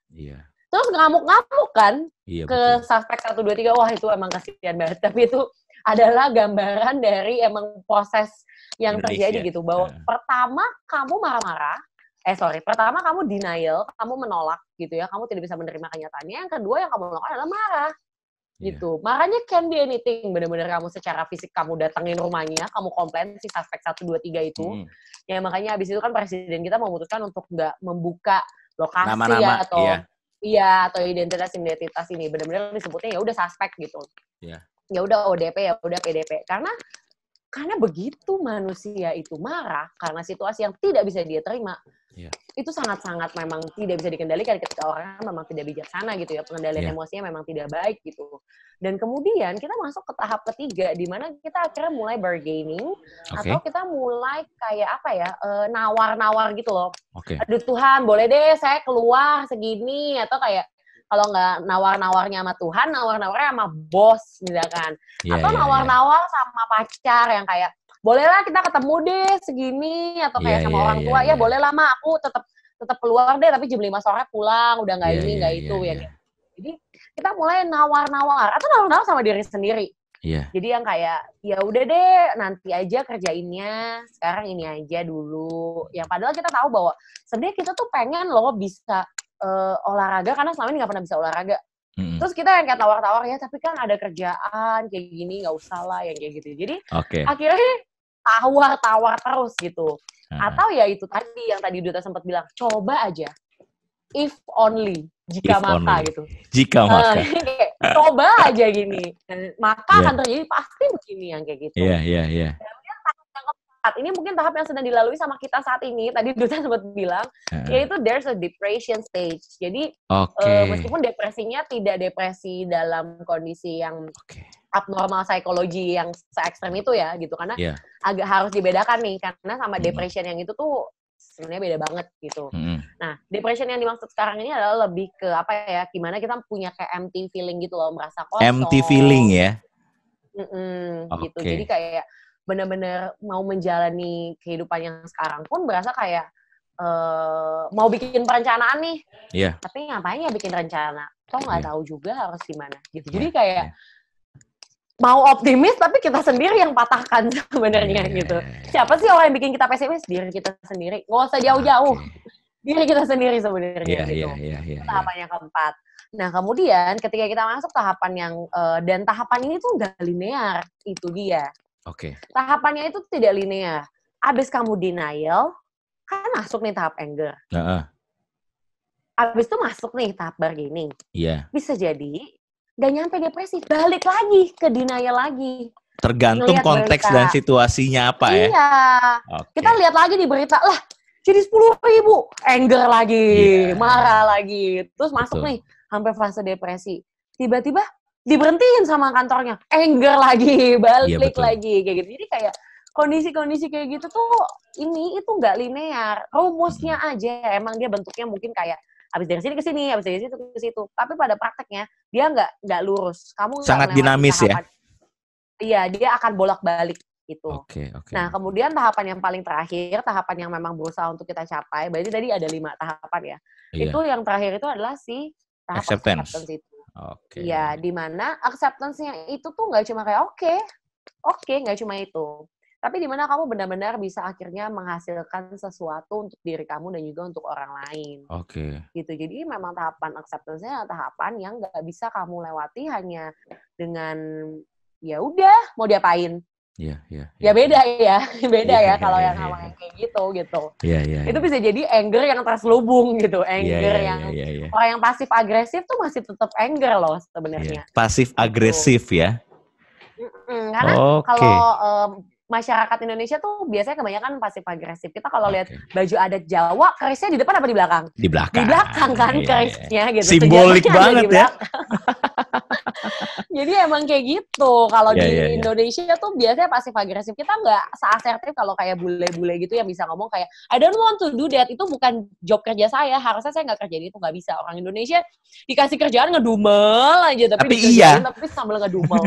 terus ngamuk-ngamuk kan ke suspek 1, 2, 3. Wah itu emang kasihan banget, tapi itu adalah gambaran dari emang proses yang Indonesia terjadi gitu, bahwa pertama kamu marah-marah, pertama kamu denial, kamu menolak gitu ya, kamu tidak bisa menerima kenyataannya. Yang kedua yang kamu lakukan adalah marah gitu. Marahnya can be anything, benar-benar kamu secara fisik kamu datengin rumahnya, kamu komplain si suspek 1, 2, 3 itu. Ya makanya habis itu kan presiden kita memutuskan untuk nggak membuka lokasi nama-nama, atau identitas ini, benar-benar disebutnya ya udah suspek gitu. Ya udah ODP, ya udah PDP. Karena begitu manusia itu marah karena situasi yang tidak bisa dia terima, itu sangat-sangat memang tidak bisa dikendalikan ketika orang memang tidak bijaksana gitu ya, pengendalian emosinya memang tidak baik gitu. Dan kemudian kita masuk ke tahap ketiga di mana kita akhirnya mulai bargaining atau kita mulai kayak nawar-nawar gitu loh. Aduh Tuhan, boleh deh saya keluar segini, atau kayak kalau nggak nawar-nawarnya sama Tuhan, nawar-nawarnya sama bos misalkan. Atau nawar-nawar sama pacar yang kayak, bolehlah kita ketemu deh segini, atau kayak sama orang tua, ya bolehlah Ma, aku tetap keluar deh, tapi jam 5 sore pulang, udah nggak ini, nggak itu. Jadi kita mulai nawar-nawar, atau nawar-nawar sama diri sendiri. Jadi yang kayak, ya udah deh, nanti aja kerjainnya, sekarang ini aja dulu. Yang padahal kita tahu bahwa sebenarnya kita tuh pengen loh bisa olahraga, karena selama ini nggak pernah bisa olahraga. Terus kita yang kayak tawar-tawar, ya tapi kan ada kerjaan kayak gini, nggak usah lah yang kayak gitu. Jadi akhirnya tawar-tawar terus gitu. Atau ya itu tadi yang tadi Duta sempat bilang, coba aja, if only, jika maka gitu. Jika maka. Coba aja gini, maka akan terjadi pasti begini yang kayak gitu. Iya. ini mungkin tahap yang sedang dilalui sama kita saat ini. Tadi Duta sempat bilang, yaitu there's a depression stage. Jadi meskipun depresinya tidak depresi dalam kondisi yang abnormal psikologi yang se-ekstrem itu ya gitu, karena agak harus dibedakan nih, karena sama depression yang itu tuh sebenarnya beda banget gitu. Nah, depression yang dimaksud sekarang ini adalah lebih ke apa ya, gimana kita punya kayak empty feeling gitu loh, merasa kosong. Empty feeling ya? Gitu. Jadi kayak benar-benar mau menjalani kehidupan yang sekarang pun berasa kayak mau bikin perencanaan nih, tapi ngapain ya bikin rencana? Toh nggak tahu juga harus gimana gitu. Jadi kayak mau optimis tapi kita sendiri yang patahkan sebenarnya gitu. Siapa sih orang yang bikin kita pesimis? Diri kita sendiri. Nggak usah jauh-jauh. Diri kita sendiri sebenarnya gitu. Tahapan yang keempat. Nah kemudian ketika kita masuk tahapan yang dan tahapan ini tuh nggak linear, itu dia. Tahapannya itu tidak linear. Abis kamu denial, kan masuk nih tahap anger. Abis itu masuk nih tahap bargaining. Bisa jadi gak nyampe depresi, balik lagi ke denial lagi. Tergantung ngeliat konteks berita dan situasinya apa ya? Iya. Kita lihat lagi di berita, lah jadi 10.000, anger lagi, marah lagi. Terus masuk nih, sampai fase depresi. Tiba-tiba diberhentiin sama kantornya, anger lagi, balik lagi. Kayak gitu. Jadi kayak kondisi-kondisi kayak gitu tuh, itu gak linear. Rumusnya aja, emang dia bentuknya mungkin kayak habis dari sini ke sini, habis dari situ ke situ. Tapi pada prakteknya dia nggak lurus. Kamu sangat dinamis tahapan. Iya, dia akan bolak-balik gitu. Nah, kemudian tahapan yang paling terakhir, tahapan yang memang berusaha untuk kita capai. Berarti tadi ada 5 tahapan ya. Itu yang terakhir itu adalah si tahap acceptance itu. Iya, di mana acceptance-nya itu tuh nggak cuma kayak oke, nggak cuma itu. Tapi di mana kamu benar-benar bisa akhirnya menghasilkan sesuatu untuk diri kamu dan juga untuk orang lain. Gitu. Jadi memang tahapan acceptance-nya adalah tahapan yang nggak bisa kamu lewati hanya dengan ya udah mau diapain. Ya beda ya kalau yang sama kayak gitu. Itu bisa jadi anger yang terselubung gitu, anger yang orang yang pasif agresif tuh masih tetap anger loh sebenarnya. Pasif agresif ya. Karena kalau masyarakat Indonesia tuh biasanya kebanyakan pasif agresif. Kita kalau lihat baju adat Jawa, kerisnya di depan apa di belakang? Di belakang. Di belakang kan kerisnya gitu. Simbolik banget ya. Jadi emang kayak gitu. Kalau di Indonesia tuh biasanya pasif agresif. Kita nggak seasertif kalau kayak bule-bule gitu yang bisa ngomong kayak I don't want to do that. Itu bukan job kerja saya. Harusnya saya nggak kerja di itu, nggak bisa. Orang Indonesia dikasih kerjaan ngedumel aja, tapi sambil ngedumel.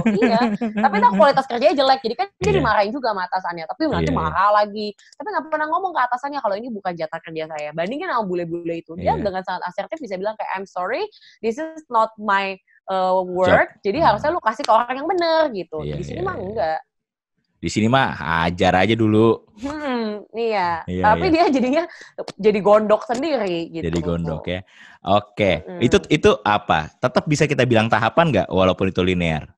Tapi itu kualitas kerjanya jelek. Jadi kan dia dimarahin juga sama atasannya, tapi nanti marah lagi. Tapi nggak pernah ngomong ke atasannya kalau ini bukan jatah kerja saya. Bandingin sama bule-bule itu, dia dengan sangat asertif bisa bilang kayak I'm sorry, this is not my work. Jadi harusnya lu kasih ke orang yang benar gitu. Di sini mah enggak. Di sini mah hajar aja dulu. Tapi dia jadinya jadi gondok sendiri gitu. Jadi gondok ya. Itu apa? Tetap bisa kita bilang tahapan nggak walaupun itu linear?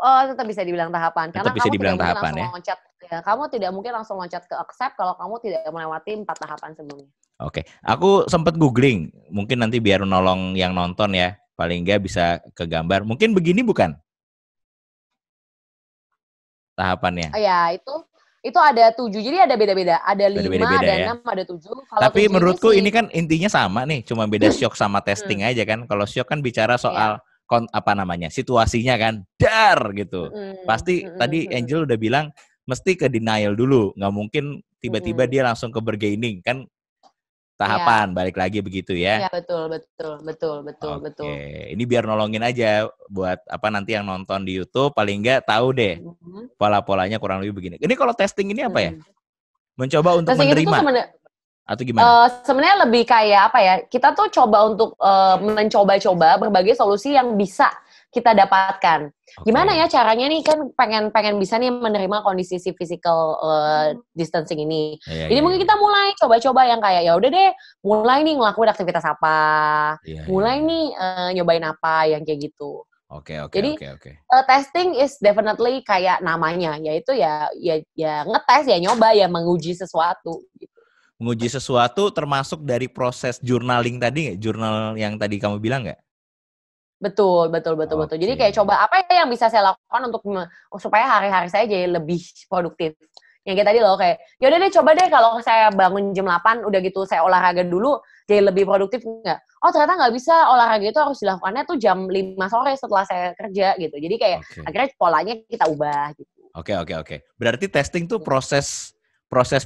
Tetap bisa dibilang tahapan. Karena kamu tidak mungkin langsung loncat. Kamu tidak mungkin langsung loncat ke accept kalau kamu tidak melewati 4 tahapan sebelumnya. Aku sempat googling. Mungkin nanti biar nolong yang nonton ya. Paling nggak bisa ke gambar. Mungkin begini bukan? Tahapannya. Itu ada 7. Jadi ada beda-beda. Ada 5, ada 6, ada 7. Tapi menurutku ini kan intinya sama nih. Cuma beda shock sama testing aja kan. Kalau shock kan bicara soal situasinya kan gitu. Pasti tadi Angel udah bilang mesti ke denial dulu, nggak mungkin tiba-tiba dia langsung ke bargaining kan, tahapan balik lagi begitu ya. Betul. Ini biar nolongin aja buat nanti yang nonton di YouTube paling nggak tahu deh pola-polanya kurang lebih begini. Ini kalau testing ini apa ya? Mencoba untuk testing menerima atau gimana? Sebenarnya lebih kayak apa ya? Kita tuh coba untuk mencoba-coba berbagai solusi yang bisa kita dapatkan. Gimana ya caranya nih, kan pengen bisa nih menerima kondisi si physical distancing ini. Jadi mungkin kita mulai coba-coba yang kayak ya udah deh, mulai nih ngelakuin aktivitas apa, mulai nih nyobain apa yang kayak gitu. Jadi testing is definitely kayak namanya, yaitu ya ngetes, ya nyoba, ya menguji sesuatu. Gitu. Menguji sesuatu termasuk dari proses journaling tadi nggak? Jurnal yang tadi kamu bilang nggak? Betul. Jadi kayak coba apa ya yang bisa saya lakukan untuk supaya hari-hari saya jadi lebih produktif. Yang kayak tadi loh, kayak, yaudah deh coba deh kalau saya bangun jam 8, udah gitu saya olahraga dulu, jadi lebih produktif nggak? Oh ternyata nggak bisa, olahraga itu harus dilakukannya tuh jam 5 sore setelah saya kerja gitu. Jadi kayak Oke. akhirnya polanya kita ubah gitu. Oke. Berarti testing tuh proses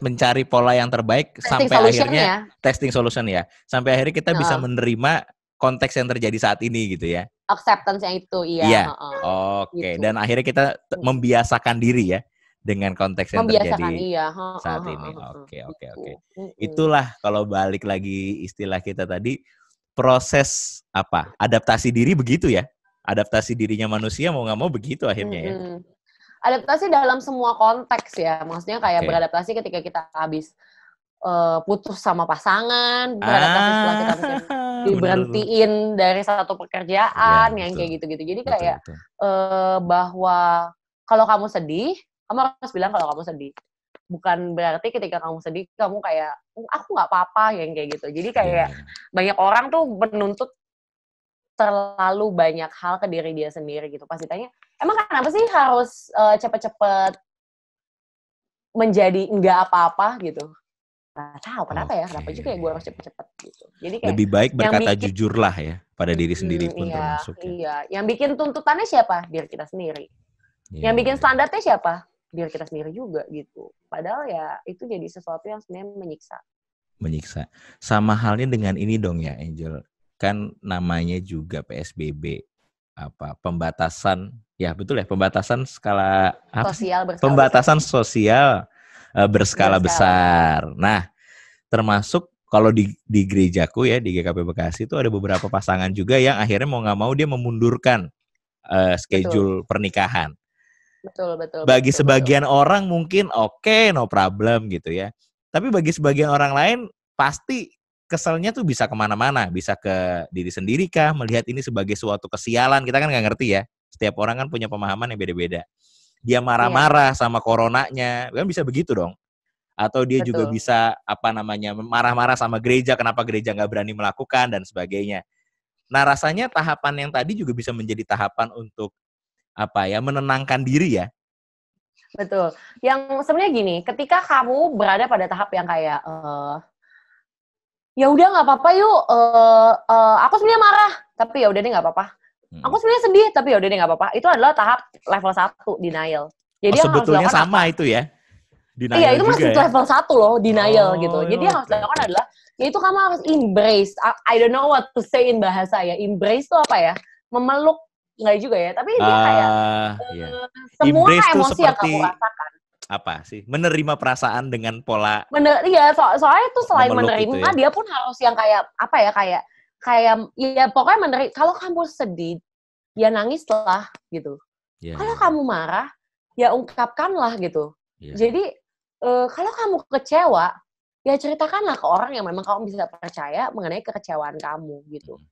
mencari pola yang terbaik Testing sampai solution akhirnya ya, testing solution ya. Sampai akhirnya kita bisa heeh. menerima konteks yang terjadi saat ini gitu ya. Acceptance yang itu, iya, Iya. heeh, Oke, gitu. dan akhirnya kita Mhm. membiasakan diri ya dengan konteks yang Membiasakan, terjadi iya, heeh saat heeh ini. heeh, gitu. Oke. Mhm. Itulah kalau balik lagi istilah kita tadi, proses apa? Adaptasi diri begitu ya. Adaptasi dirinya manusia mau nggak mau begitu akhirnya ya. Mhm. Adaptasi dalam semua konteks ya, maksudnya kayak Oke. beradaptasi ketika kita habis, putus sama pasangan, beradaptasi setelah Ah, kita mungkin bener tuh. diberhentiin dari satu Iya, pekerjaan, yang betul. kayak gitu-gitu. Jadi Betul, kayak, betul. bahwa kalau kamu sedih, kamu harus bilang kalau kamu sedih. Bukan berarti ketika kamu sedih, kamu kayak, "Aku nggak apa-apa," yang kayak gitu. Jadi Iya, kayak iya. banyak orang tuh menuntut terlalu banyak hal ke diri dia sendiri gitu. Pas ditanya, "Emang kenapa sih harus, cepet-cepet menjadi nggak apa-apa?" Gitu. Nggak tahu kenapa ya, Oke. kenapa juga ya gue harus cepet-cepet gitu. Jadi kayak Lebih baik yang berkata bikin jujurlah ya, pada diri sendiri pun iya termasuk ya. iya, yang bikin tuntutannya siapa? Diri kita sendiri. Iya, Yang iya, bikin iya. standarnya siapa? Diri kita sendiri juga gitu. Padahal ya itu jadi sesuatu yang sebenarnya menyiksa. Menyiksa. Sama halnya dengan ini dong ya, Angel. Kan namanya juga PSBB. Apa? Pembatasan, ya betul ya, pembatasan skala apa sih? Sosial berskala besar. Pembatasan sosial berskala Berskala besar. besar. Nah, termasuk kalau di gerejaku ya, di GKP Bekasi itu ada beberapa pasangan juga yang akhirnya mau nggak mau dia memundurkan Betul. schedule pernikahan. Betul betul Bagi betul betul. sebagian orang mungkin oke, no problem gitu ya. Tapi bagi sebagian orang lain pasti keselnya tuh bisa kemana-mana, bisa ke diri sendiri kah, melihat ini sebagai suatu kesialan, kita kan nggak ngerti ya. Setiap orang kan punya pemahaman yang beda-beda. Dia Iya, marah-marah sama coronanya, kan bisa begitu dong. Atau dia juga betul. bisa apa namanya marah-marah sama gereja, kenapa gereja nggak berani melakukan dan sebagainya. Nah rasanya tahapan yang tadi juga bisa menjadi tahapan untuk apa ya menenangkan diri ya. Betul. Yang sebenarnya gini, ketika kamu berada pada tahap yang kayak, ya udah nggak apa-apa yuk, aku sebenarnya marah, tapi ya udah deh nggak apa-apa. Aku Hmm. sebenarnya sedih, tapi ya udah deh nggak apa-apa. Itu adalah tahap level 1 denial. Jadi Oh yang harus sebetulnya dilakukan sama apa? itu ya, Iya, denial itu juga masih ya. level 1 loh, denial gitu. Oh Jadi yang harus oke dilakukan oke. adalah, ya itu kamu harus embrace. I don't know what to say in bahasa ya. Embrace itu apa ya? Memeluk, nggak juga ya. Tapi intinya kayak, Ya. semua Embrace tuh emosi yang kamu seperti rasakan. apa sih? Menerima perasaan dengan pola Iya, soalnya tuh selain memeluk itu menerima, ya. dia pun harus yang kayak, apa ya, kayak ya pokoknya kalau kamu sedih, ya nangislah, gitu. Iya Kalau iya iya. kamu marah, ya ungkapkanlah, gitu. Iya iya. Jadi, kalau kamu kecewa, ya ceritakanlah ke orang yang memang kamu bisa percaya mengenai kekecewaan kamu, gitu. Mhm.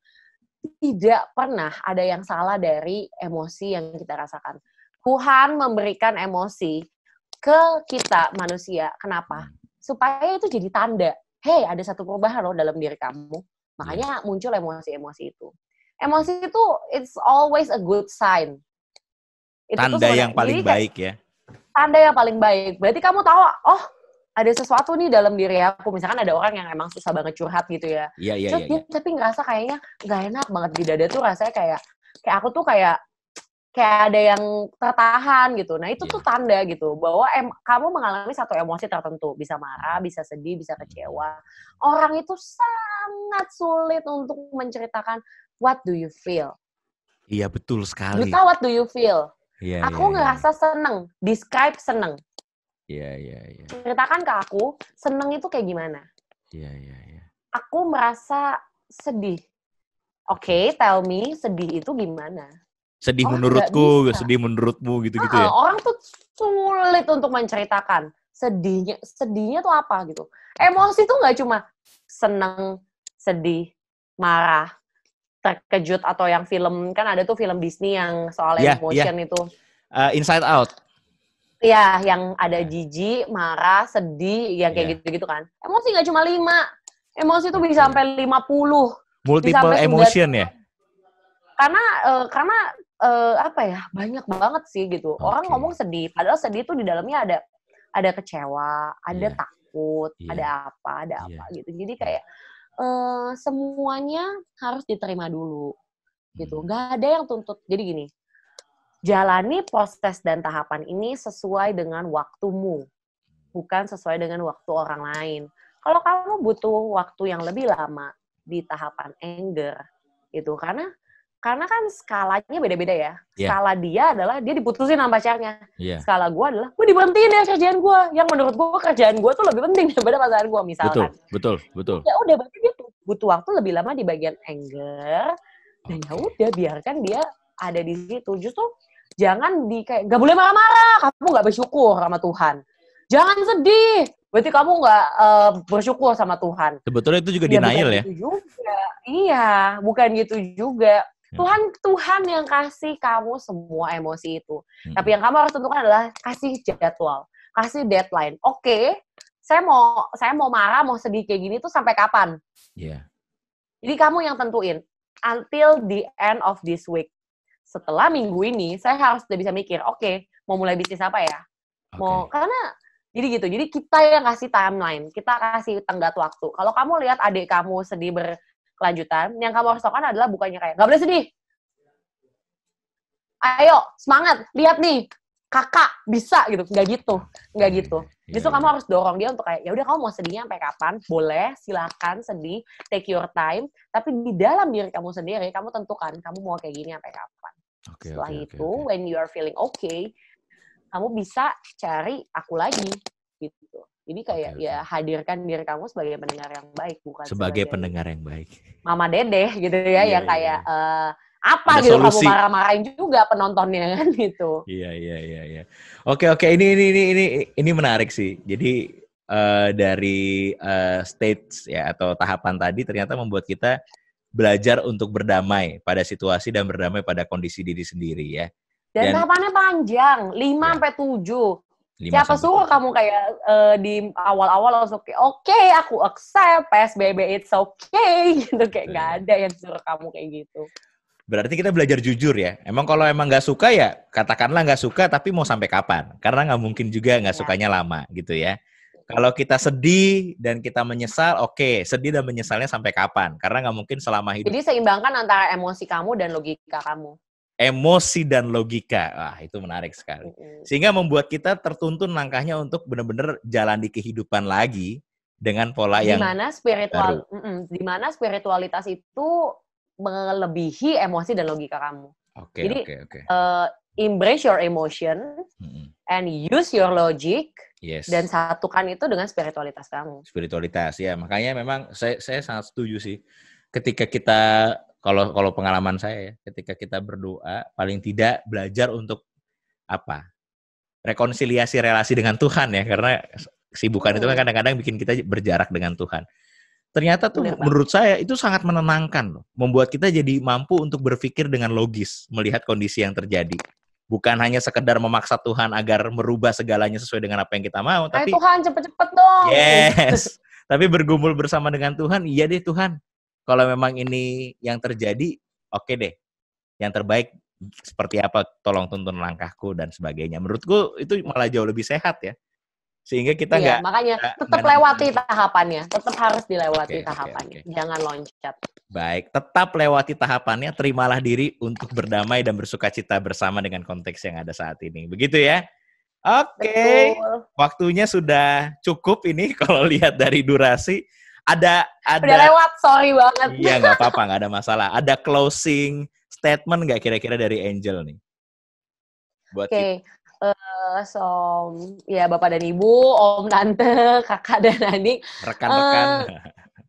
Tidak pernah ada yang salah dari emosi yang kita rasakan. Tuhan memberikan emosi ke kita manusia. Kenapa? Mhm. Supaya itu jadi tanda. Hey, ada satu perubahan loh dalam diri kamu. Iya. Makanya muncul emosi-emosi itu. Emosi itu it's always a good sign. Itu tuh Tanda yang sebenarnya paling jadi kayak baik ya. tanda yang paling baik. Berarti kamu tahu, oh ada sesuatu nih dalam diri aku. Misalkan ada orang yang emang susah banget curhat gitu ya. Iya iya Terus iya dia iya. tapi ngerasa kayaknya nggak enak banget di dada tuh rasanya kayak aku tuh kayak ada yang tertahan gitu. Nah, itu tuh Iya. tanda gitu bahwa kamu mengalami satu emosi tertentu, bisa marah, bisa sedih, bisa kecewa. Orang itu sangat sulit untuk menceritakan what do you feel. Iya betul sekali. Duta, what do you feel? Iya iya Aku iya. ngerasa seneng, describe seneng. Iya iya iya. Ceritakan ke aku, seneng itu kayak gimana? Iya iya iya. Aku merasa sedih. Oke. Oke, tell me sedih itu gimana? Sedih Orang nggak menurutku, bisa. sedih menurutmu gitu-gitu ya. Orang tuh sulit untuk menceritakan sedihnya tuh apa gitu. Oke. Emosi tuh nggak cuma seneng, sedih, marah, terkejut atau yang film kan ada tuh film Disney yang soal Iya iya. emotion itu. Inside Out. Iya, yang ada Ya. jijik, marah, sedih, yang kayak Iya. gitu-gitu kan. Emosi nggak cuma 5. Emosi tuh bisa Oke. sampai 50, bisa Multiple sampai 9. emotion ya. Karena apa ya, banyak banget sih gitu. Orang Oke. ngomong sedih, padahal sedih tuh di dalamnya ada kecewa, ada Iya, takut, iya, ada iya, apa gitu. Jadi iya. kayak semuanya harus diterima dulu gitu. Hmm. Nggak ada yang tuntut. Jadi gini, jalani proses dan tahapan ini sesuai dengan waktumu, bukan sesuai dengan waktu orang lain. Kalau kamu butuh waktu yang lebih lama di tahapan anger, gitu, karena kan skalanya beda-beda ya. Iya, Skala dia adalah dia diputusin sama pacarnya. iya. Skala gue adalah gue diberhentiin ya kerjaan gue. Yang menurut gue kerjaan gue tuh lebih penting daripada pasangan gue misalkan. Betul, betul, betul. Ya udah berarti dia butuh waktu lebih lama di bagian anger. Dan ya Oke. udah biarkan dia ada di situ. Justru jangan kayak gak boleh marah-marah. Kamu gak bersyukur sama Tuhan. Jangan sedih. Berarti kamu gak bersyukur sama Tuhan. Sebetulnya itu juga Ya bukan denial ya. gitu juga. Iya, bukan gitu juga. Hmm. Tuhan yang kasih kamu semua emosi itu. Tapi Hmm. yang kamu harus tentukan adalah kasih jadwal, kasih deadline. Oke, saya mau marah, mau sedih kayak gini tuh sampai kapan? Iya. Jadi kamu yang tentuin. Until the end of this week. Setelah minggu ini, saya harus udah bisa mikir, oke, mau mulai bisnis apa ya? Oke. Karena jadi gitu. Jadi kita yang kasih timeline, kita kasih tenggat waktu. Kalau kamu lihat adik kamu sedih berkelanjutan, yang kamu harus lakukan adalah bukannya kayak, nggak boleh sedih. Ayo, semangat, lihat nih, kakak bisa gitu. Nggak gitu, nggak gitu. Iya, Justru iya. kamu harus dorong dia untuk kayak, ya udah kamu mau sedihnya sampai kapan? Boleh, silakan sedih, take your time. Tapi di dalam diri kamu sendiri, kamu tentukan kamu mau kayak gini sampai kapan. Oke, Setelah oke, oke, itu, oke. when you are feeling okay, kamu bisa cari aku lagi gitu. Jadi Oke, kayak oke. ya hadirkan diri kamu sebagai pendengar yang baik, bukan Sebagai sebagai pendengar yang baik. mama dedeh gitu ya, Iya, yang iya. kayak apa Ada gitu kamu solusi. marah-marahin juga penontonnya kan gitu. Iya, iya, iya, iya. Oke, oke. Ini menarik sih. Jadi dari stage ya atau tahapan tadi ternyata membuat kita belajar untuk berdamai pada situasi dan berdamai pada kondisi diri sendiri ya. Dan Dan tahapannya panjang, 5 ya, sampai 7. 5 Siapa sampai suruh 7. kamu kayak di awal-awal langsung kayak oke, aku accept PSBB it's okay gitu, kayak nggak ada yang suruh kamu kayak gitu. Berarti kita belajar jujur ya. Kalau emang nggak suka ya katakanlah nggak suka tapi mau sampai kapan? Karena nggak mungkin juga nggak Ya. sukanya lama gitu ya. Kalau kita sedih dan kita menyesal, oke, sedih dan menyesalnya sampai kapan? Karena nggak mungkin selama hidup. Jadi seimbangkan antara emosi kamu dan logika kamu. Emosi dan logika, wah itu menarik sekali. Sehingga membuat kita tertuntun langkahnya untuk benar-benar jalan di kehidupan lagi dengan pola Di yang mana baru. di mana spiritualitas itu melebihi emosi dan logika kamu. Oke, Jadi oke, oke. Embrace your emotion and use your logic. Yes. Dan satukan itu dengan spiritualitas kamu. Spiritualitas ya, makanya memang saya sangat setuju sih. Ketika kita kalau pengalaman saya ya, ketika kita berdoa paling tidak belajar untuk apa? Rekonsiliasi relasi dengan Tuhan ya, karena kesibukan itu kan kadang-kadang bikin kita berjarak dengan Tuhan. Ternyata tuh menurut saya itu sangat menenangkan loh, membuat kita jadi mampu untuk berpikir dengan logis melihat kondisi yang terjadi. Bukan hanya sekedar memaksa Tuhan agar merubah segalanya sesuai dengan apa yang kita mau, Hai tapi Tuhan, cepet-cepet dong. yes, tapi bergumul bersama dengan Tuhan, iya deh Tuhan. Kalau memang ini yang terjadi, oke deh. Yang terbaik seperti apa, tolong tuntun langkahku dan sebagainya. Menurutku itu malah jauh lebih sehat ya. Sehingga kita Iya, makanya tetap lewati tahapannya. Tetap harus dilewati tahapannya. Jangan loncat. Baik, tetap lewati tahapannya, terimalah diri untuk berdamai dan bersukacita bersama dengan konteks yang ada saat ini. Begitu ya? Oke, waktunya sudah cukup ini kalau lihat dari durasi. Ada udah lewat, sorry banget. Iya, nggak apa-apa, nggak ada masalah. Ada closing statement nggak kira-kira dari Angel nih? Oke, so ya Bapak dan Ibu, Om, Tante, Kakak dan adik,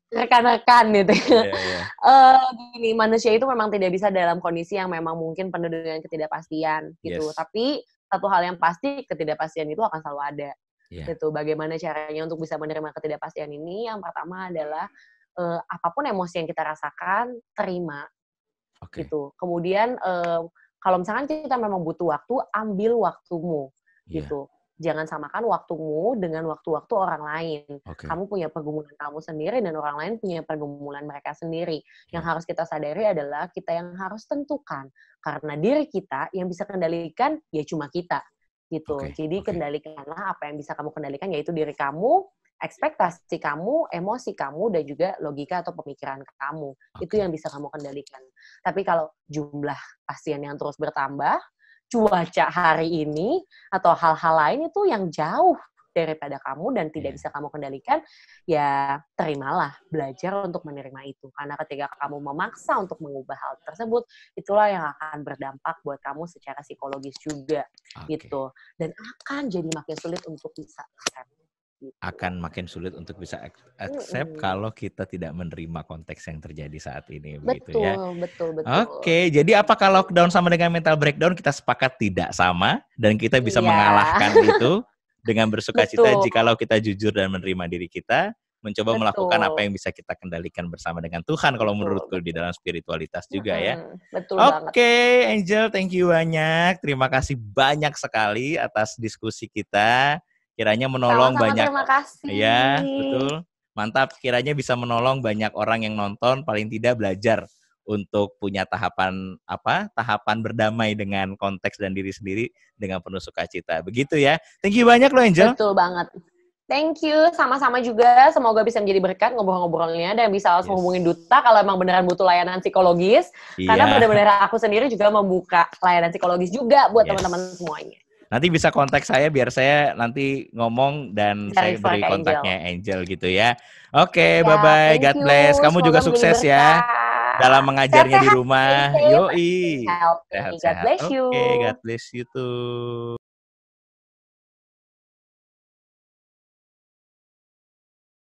rekan-rekan gitu. Gini, manusia itu memang tidak bisa dalam kondisi yang memang mungkin penuh dengan ketidakpastian gitu. Tapi satu hal yang pasti, ketidakpastian itu akan selalu ada. Gitu. Bagaimana caranya untuk bisa menerima ketidakpastian ini? Yang pertama adalah apapun emosi yang kita rasakan, terima. Gitu. Kemudian kalau misalkan kita memang butuh waktu, ambil waktumu. Gitu. Jangan samakan waktumu dengan waktu-waktu orang lain. Kamu punya pergumulan kamu sendiri dan orang lain punya pergumulan mereka sendiri. Yang harus kita sadari adalah kita yang harus tentukan. Karena diri kita yang bisa kendalikan ya cuma kita. gitu. Oke, Jadi oke. kendalikanlah apa yang bisa kamu kendalikan, yaitu diri kamu, ekspektasi kamu, emosi kamu, dan juga logika atau pemikiran kamu. Itu Oke. yang bisa kamu kendalikan. Tapi kalau jumlah pasien yang terus bertambah, cuaca hari ini, atau hal-hal lain itu yang jauh daripada kamu dan tidak Iya. bisa kamu kendalikan, ya terimalah, belajar untuk menerima itu. Karena ketika kamu memaksa untuk mengubah hal tersebut, itulah yang akan berdampak buat kamu secara psikologis juga, Oke. gitu. Dan akan jadi makin sulit untuk bisa accept, gitu. Akan makin sulit untuk bisa accept Mhm. kalau kita tidak menerima konteks yang terjadi saat ini, begitu ya. Betul betul betul. Oke, jadi apakah lockdown sama dengan mental breakdown? Kita sepakat tidak sama dan kita bisa Iya, mengalahkan itu dengan bersukacita betul jikalau kita jujur dan menerima diri kita, mencoba melakukan apa betul yang bisa kita kendalikan bersama dengan Tuhan kalau betul menurutku di betul. dalam spiritualitas juga ya. Mhm, betul banget. Oke, Angel, thank you banyak. Terima kasih banyak sekali atas diskusi kita. Kiranya menolong Sama-sama, banyak, terima ya, kasih. betul. Mantap, kiranya bisa menolong banyak orang yang nonton, paling tidak belajar untuk punya tahapan tahapan berdamai dengan konteks dan diri sendiri dengan penuh sukacita. Begitu ya. Thank you banyak loh, Angel. Betul banget. Thank you, sama-sama juga. Semoga bisa menjadi berkat ngobrol-ngobrolnya dan bisa langsung hubungin Yes. Duta kalau emang beneran butuh layanan psikologis. Karena Iya. benar-benar aku sendiri juga membuka layanan psikologis juga buat Yes. teman-teman semuanya. Nanti bisa kontak saya biar saya nanti ngomong dan Bisa saya refer beri ke Angel. kontaknya Angel gitu ya. Oke, Siap, bye-bye. thank God you. bless. Kamu juga Semoga menjadi sukses ya dalam berkah. mengajarnya di Sehat-sehat, stay rumah. safe, stay Yoi. healthy. God Sehat-sehat. bless you. Oke, God bless you too.